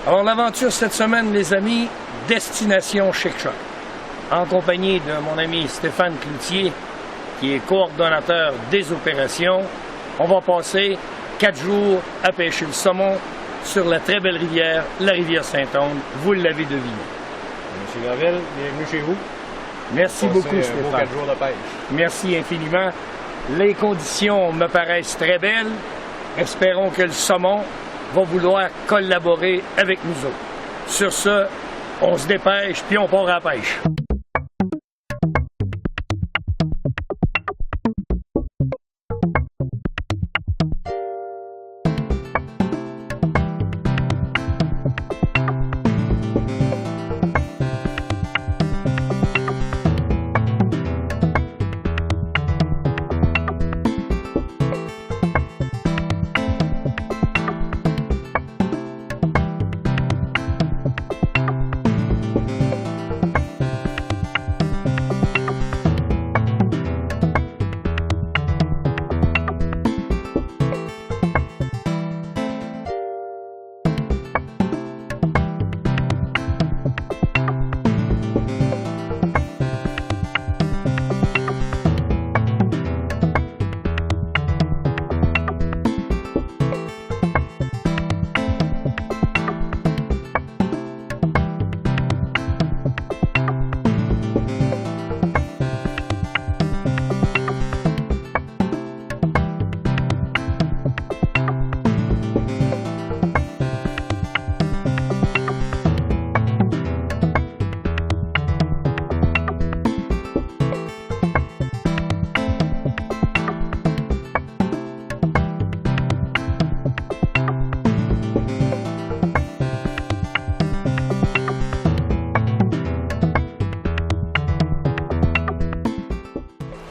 Alors l'aventure cette semaine, les amis, destination Chic Choc. En compagnie de mon ami Stéphane Cloutier, qui est coordonnateur des opérations. On va passer 4 jours à pêcher le saumon sur la très belle rivière, la rivière Saint-Onge. Vous l'avez deviné. Monsieur Gravel, bienvenue chez vous. Merci beaucoup, Stéphane. 4 jours de pêche. Merci infiniment. Les conditions me paraissent très belles. Espérons que le saumon va vouloir collaborer avec nous autres. Sur ce, on se dépêche puis on part à la pêche.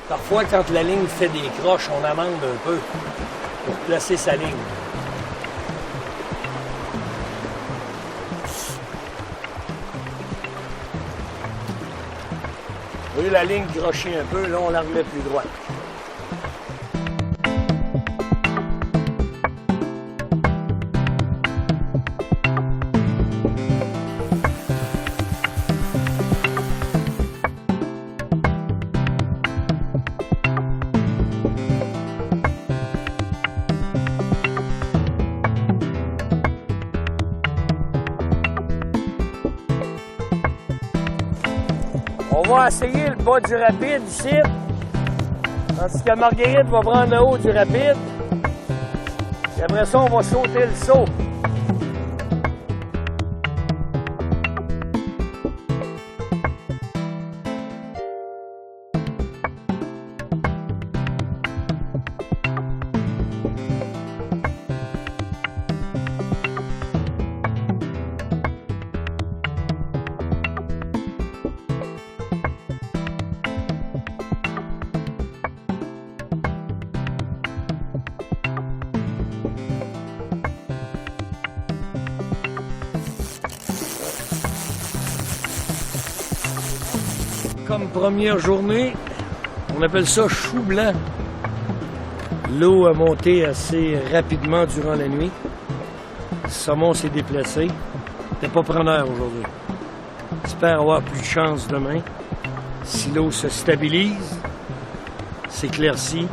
Parfois, quand la ligne fait des croches, on amende un peu pour placer sa ligne. Vous voyez la ligne crocher un peu, là, on la remet plus droite. On va essayer le bas du rapide ici, tandis que Marguerite va prendre le haut du rapide. Et après ça, on va sauter le saut. Comme première journée, on appelle ça chou blanc. L'eau a monté assez rapidement durant la nuit. Le saumon s'est déplacé. Il n'est pas preneur aujourd'hui. J'espère avoir plus de chance demain. Si l'eau se stabilise, s'éclaircit,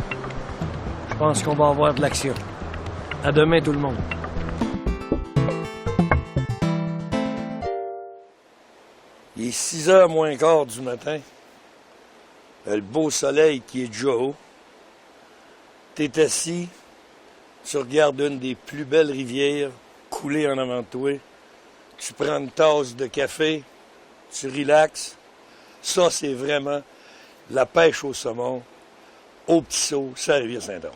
je pense qu'on va avoir de l'action. À demain tout le monde. Il est 6h moins quart du matin. Le beau soleil qui est déjà haut. T'es assis, tu regardes une des plus belles rivières couler en avant de toi. Tu prends une tasse de café, tu relaxes. Ça, c'est vraiment la pêche au saumon, au petit saut, sur la rivière Saint-Onge.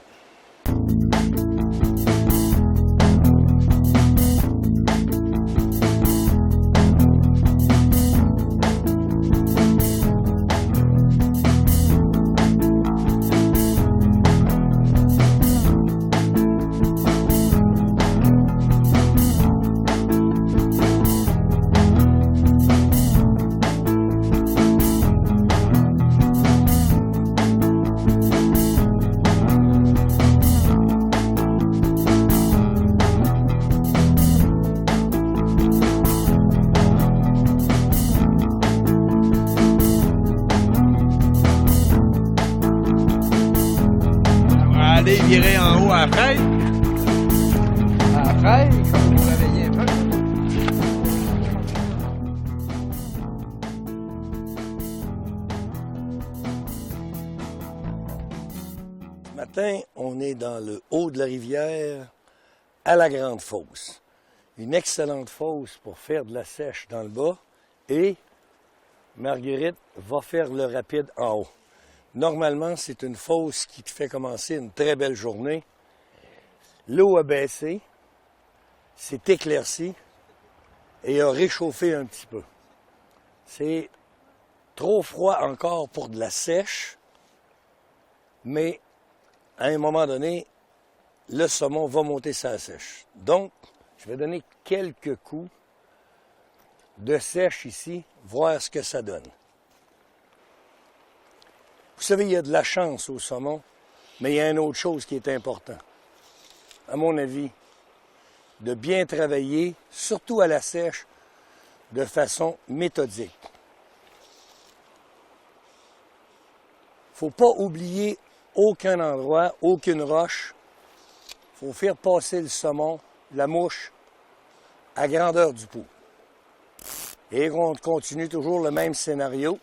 aller virer en haut à la fraise. À la fraise, comme vous réveillez un peu. Ce matin, on est dans le haut de la rivière, à la Grande Fosse. Une excellente fosse pour faire de la sèche dans le bas et Marguerite va faire le rapide en haut. Normalement, c'est une fosse qui te fait commencer une très belle journée. L'eau a baissé, s'est éclaircie et a réchauffé un petit peu. C'est trop froid encore pour de la sèche, mais à un moment donné, le saumon va monter sa sèche. Donc, je vais donner quelques coups de sèche ici, voir ce que ça donne. Vous savez, il y a de la chance au saumon, mais il y a une autre chose qui est importante. À mon avis, de bien travailler, surtout à la sèche, de façon méthodique. Il ne faut pas oublier aucun endroit, aucune roche. Il faut faire passer le saumon, la mouche, à grandeur du pot. Et on continue toujours le même scénario.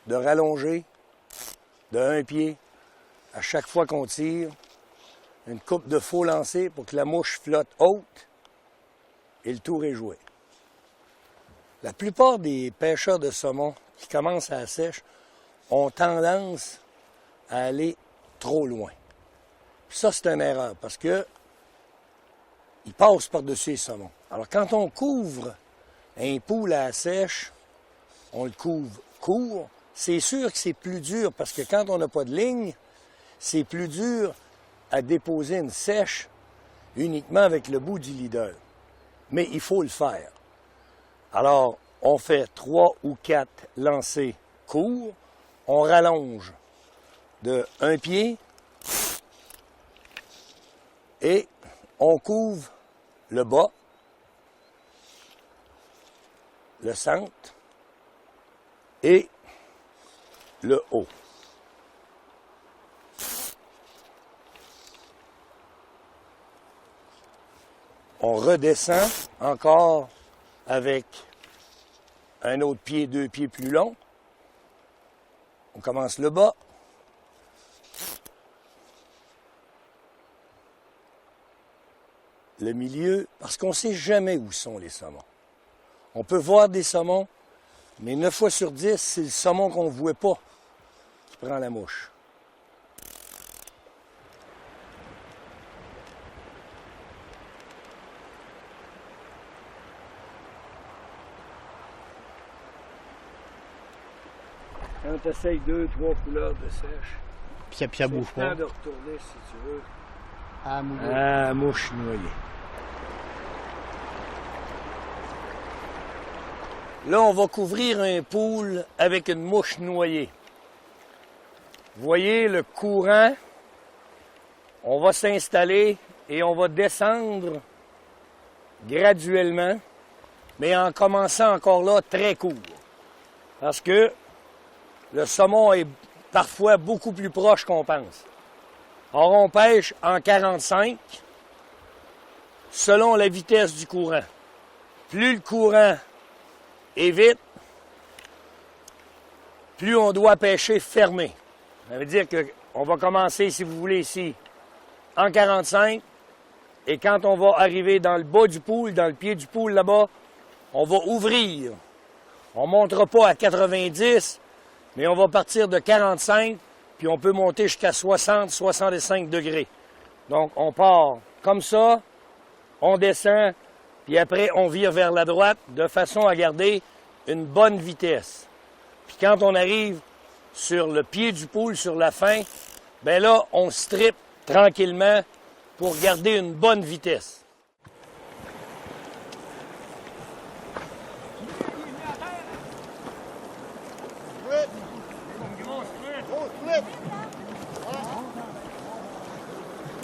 De rallonger de un pied à chaque fois qu'on tire. Une coupe de faux lancé pour que la mouche flotte haute et le tour est joué. La plupart des pêcheurs de saumon qui commencent à la sèche ont tendance à aller trop loin. Puis ça, c'est une erreur parce que ils passent par-dessus les saumons. Alors, quand on couvre un pool à la sèche, on le couvre court. C'est sûr que c'est plus dur parce que quand on n'a pas de ligne, c'est plus dur à déposer une sèche uniquement avec le bout du leader. Mais il faut le faire. Alors, on fait 3 ou 4 lancers courts, on rallonge de un pied et on couvre le bas, le centre et le haut. On redescend encore avec un autre pied, 2 pieds plus long. On commence le bas. Le milieu, parce qu'on ne sait jamais où sont les saumons. On peut voir des saumons, mais 9 fois sur 10, c'est le saumon qu'on ne voit pas qui prend la mouche. Quand tu essayes 2, 3 couleurs de sèche, Puis ça bouge c'est le pas. temps de retourner, si tu veux, À mouiller. à la mouche noyée. Là, on va couvrir un pool avec une mouche noyée. Vous voyez le courant, on va s'installer et on va descendre graduellement, mais en commençant encore là très court. Parce que le saumon est parfois beaucoup plus proche qu'on pense. Or, on pêche en 45 selon la vitesse du courant. Plus le courant est vite, plus on doit pêcher fermé. Ça veut dire qu'on va commencer, si vous voulez, ici, en 45, et quand on va arriver dans le bas du pool, dans le pied du pool là-bas, on va ouvrir. On ne montera pas à 90, mais on va partir de 45, puis on peut monter jusqu'à 60, 65 degrés. Donc, on part comme ça, on descend, puis après, on vire vers la droite, de façon à garder une bonne vitesse. Puis quand on arrive sur le pied du pool, sur la fin, bien là, on strippe tranquillement pour garder une bonne vitesse.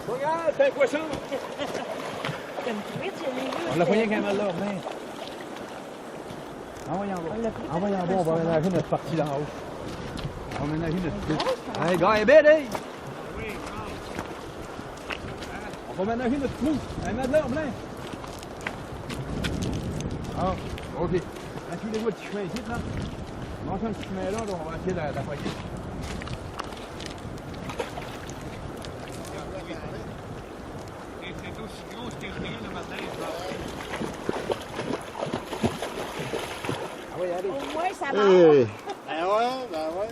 Regarde, c'est un poisson! On l'a poigné avec un mal là, mais. Envoyez en bas. Envoyez en bas, on va ménager notre partie là en haut. On va ménager notre trou. Hey, gars, belle, hey! On va ménager notre trou. Hey, Madeleine, plein. Ah, OK. Enculez-vous le petit chemin ici, là. On va faire un petit chemin là, on va essayer la poignée. C'est aussi gros que rien le matin. Ah oui, allez. Au moins, ça va. Hey. Ben ouais.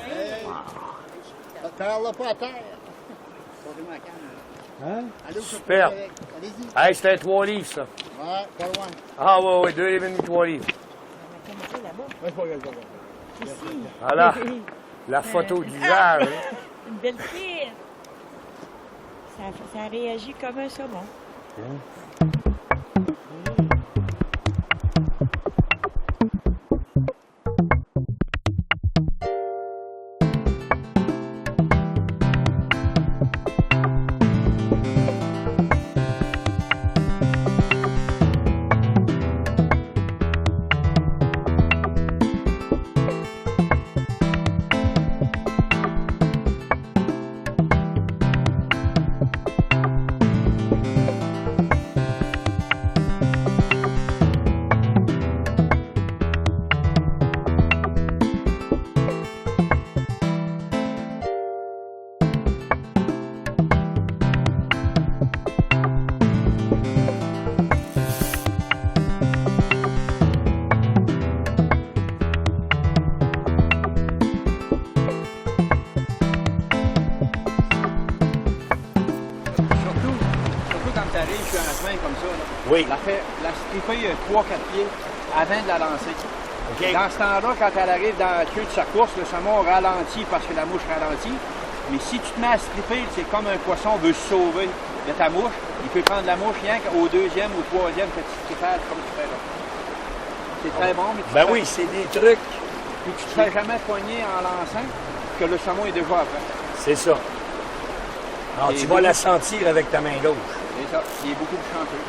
Hey. Perds-le pas à terre. Sortez-moi la canne. Hein? Allez, Super. Allez-y. Hey, c'était un 3 livres, ça. Ouais, pas loin. Ah, ouais, 2 livres et demi, 3 livres. On va commencer là-bas. Ouais, pas grave. Ici. Voilà, la photo d'usage. hein. Une belle fille. Ça réagit comme un saumon. Surtout quand tu arrives sur un chemin comme ça, là, Oui. la stripée 3-4 pieds avant de la lancer. OK. Dans ce temps-là, quand elle arrive dans le queue de sa course, le saumon ralentit parce que la mouche ralentit. Mais si tu te mets à stripper, c'est comme un poisson veut se sauver de ta mouche. Il peut prendre la mouche rien qu'au deuxième ou troisième petit strippage comme tu fais là. C'est très bon, mais tu Ben te fais- oui, c'est des trucs. puis tu te fais jamais poigner en lançant que le saumon est déjà après. C'est ça. Alors, Et tu beaucoup- vas la sentir avec ta main gauche. C'est ça. Il est beaucoup plus chanceux.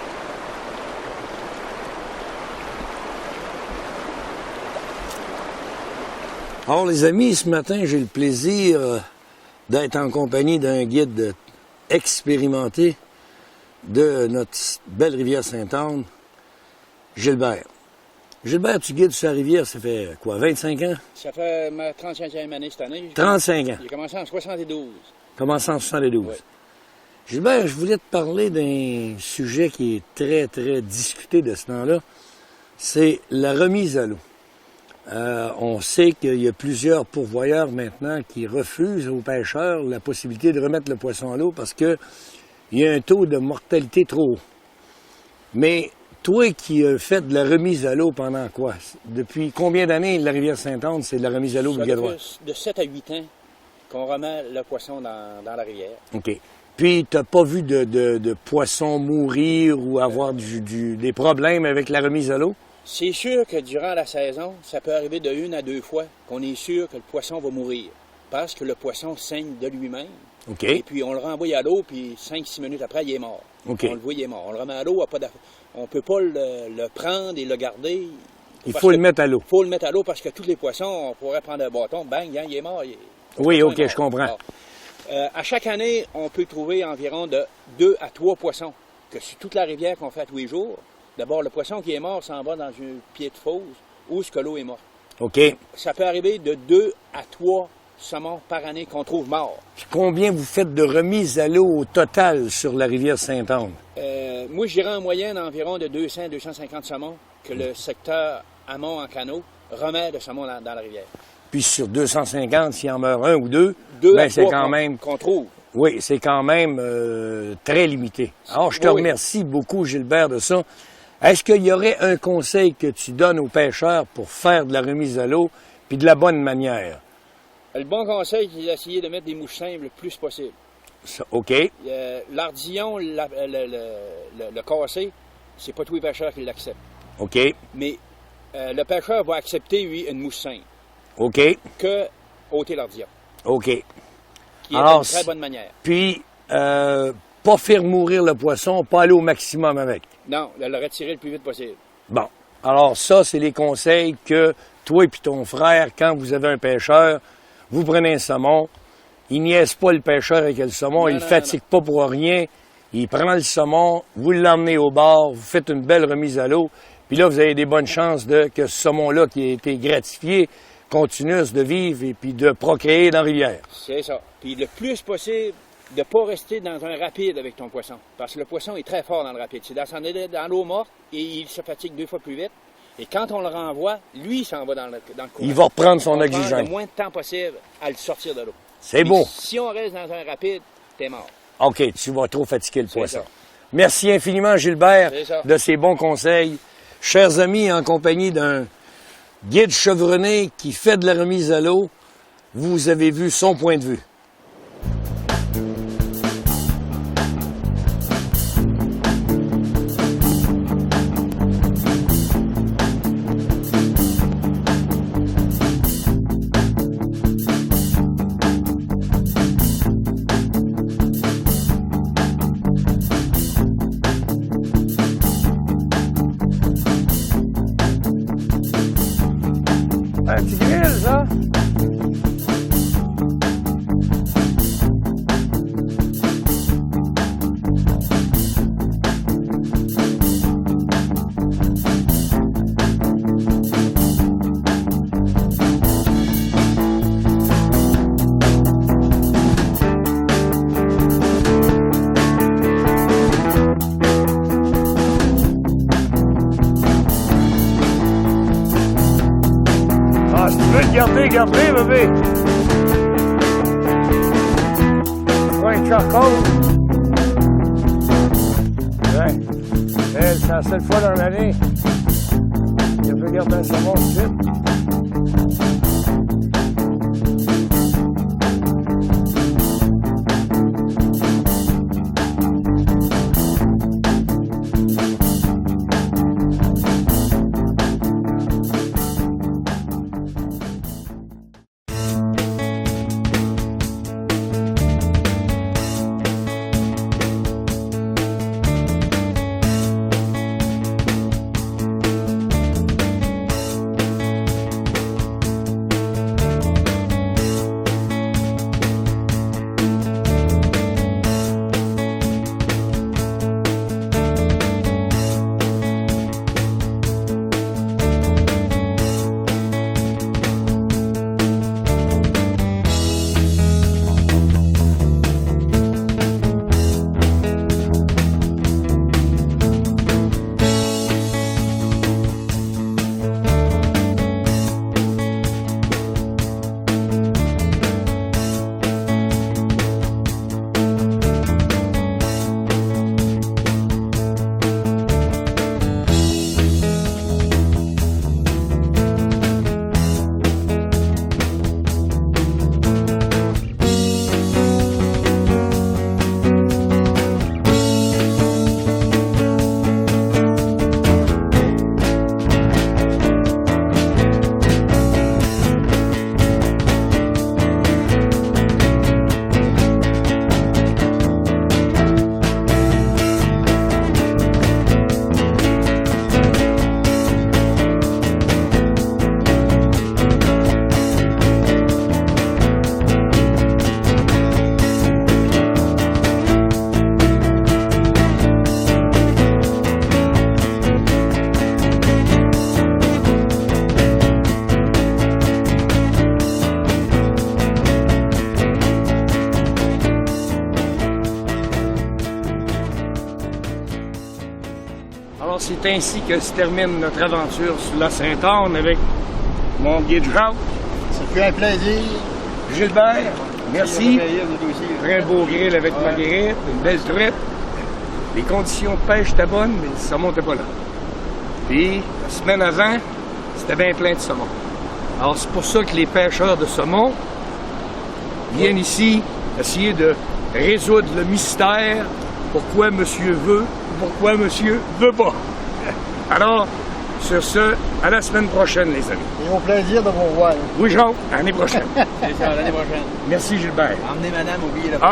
Alors, les amis, ce matin, j'ai le plaisir d'être en compagnie d'un guide expérimenté de notre belle rivière Sainte-Anne, Gilbert. Gilbert, tu guides sur la rivière, ça fait quoi, 25 ans? Ça fait ma 35e année cette année. 35 ans, J'ai commencé en 72. commençant en 72. Ouais. Gilbert, je voulais te parler d'un sujet qui est très, très discuté de ce temps-là. C'est la remise à l'eau. On sait qu'il y a plusieurs pourvoyeurs maintenant qui refusent aux pêcheurs la possibilité de remettre le poisson à l'eau parce qu'il y a un taux de mortalité trop haut. Mais toi qui as fait de la remise à l'eau pendant quoi? Depuis combien d'années la rivière Sainte-Anne, c'est de la remise à l'eau Ça obligatoire? fait de 7 à 8 ans qu'on remet le poisson dans la rivière. OK. Puis, tu n'as pas vu de poissons mourir ou avoir des problèmes avec la remise à l'eau? C'est sûr que durant la saison, ça peut arriver de 1 à 2 fois qu'on est sûr que le poisson va mourir. Parce que le poisson saigne de lui-même. OK. Et puis on le renvoie à l'eau, puis 5-6 minutes après, il est mort. OK. On le voit, il est mort. On le remet à l'eau, on ne peut pas le prendre et le garder. Il Parce faut le que- mettre à l'eau. Il faut le mettre à l'eau parce que tous les poissons, on pourrait prendre un bâton, bang, hein, il est mort. Oui, le poisson OK, est mort. je comprends. Alors, à chaque année, on peut trouver environ de 2 à 3 poissons. Que sur toute la rivière qu'on fait à tous les jours, d'abord, le poisson qui est mort s'en va dans un pied de fosse où ce que l'eau est morte. OK. Ça peut arriver de 2 à 3 saumons par année qu'on trouve morts. Puis combien vous faites de remise à l'eau au total sur la rivière Sainte-Anne? Moi, je dirais en moyenne environ de 200-250 saumons que le secteur amont en canot remet de saumons dans la rivière. Puis sur 250, s'il en meurt un ou deux, 2 à ben c'est 3 quand même... qu'on trouve. Oui, c'est quand même très limité. Alors, je te Oui. remercie beaucoup, Gilbert, de ça. Est-ce qu'il y aurait un conseil que tu donnes aux pêcheurs pour faire de la remise à l'eau, puis de la bonne manière? Le bon conseil, c'est d'essayer de mettre des mouches simples le plus possible. Ça, OK. L'ardillon, le cassé, c'est pas tous les pêcheurs qui l'acceptent. OK. Mais le pêcheur va accepter, lui, une mouche simple OK. que ôter l'ardillon, OK. qui est Alors, une très bonne manière. Puis, pas faire mourir le poisson, pas aller au maximum avec. Non, de le retirer le plus vite possible. Bon. Alors, ça, c'est les conseils que toi et puis ton frère, quand vous avez un pêcheur, vous prenez un saumon, il niaise pas le pêcheur avec le saumon, il ne fatigue pas pour rien, il prend le saumon, vous l'emmenez au bar, vous faites une belle remise à l'eau, puis là, vous avez des bonnes chances que ce saumon-là qui a été gratifié continue de vivre et puis de procréer dans la rivière. C'est ça. Puis le plus possible, de ne pas rester dans un rapide avec ton poisson. Parce que le poisson est très fort dans le rapide. C'est dans l'eau morte et il se fatigue 2 fois plus vite. Et quand on le renvoie, lui, il s'en va dans le courant. Il va reprendre son on oxygène. prend le moins de temps possible à le sortir de l'eau. C'est beau. Si on reste dans un rapide, t'es mort. OK, tu vas trop fatiguer le poisson. Ça. Merci infiniment, Gilbert, Ça. de ces bons conseils. Chers amis, en compagnie d'un guide chevronné qui fait de la remise à l'eau, vous avez vu son point de vue. Un petit grill, ça? Ah, si tu veux le garder, bébé. Ouais, charcoal. Ouais. Elle, c'est la seule fois dans l'année qu'elle peut garder un saumon tout de suite. Alors, c'est ainsi que se termine notre aventure sur la Sainte-Anne avec mon guide Jacques. Ça fait un plaisir. Gilbert, merci. Très beau grill avec Marguerite, une belle truite. Les conditions de pêche étaient bonnes, mais le saumon n'était pas là. Puis, la semaine avant, c'était bien plein de saumon. Alors, c'est pour ça que les pêcheurs de saumon viennent ici essayer de résoudre le mystère. Pourquoi monsieur veut, pourquoi monsieur veut pas. Alors, sur ce, à la semaine prochaine, les amis. Et au plaisir de vous revoir. Oui, Jean, à l'année prochaine. C'est ça, l'année prochaine. Merci, Gilbert. Emmenez madame, oubliez la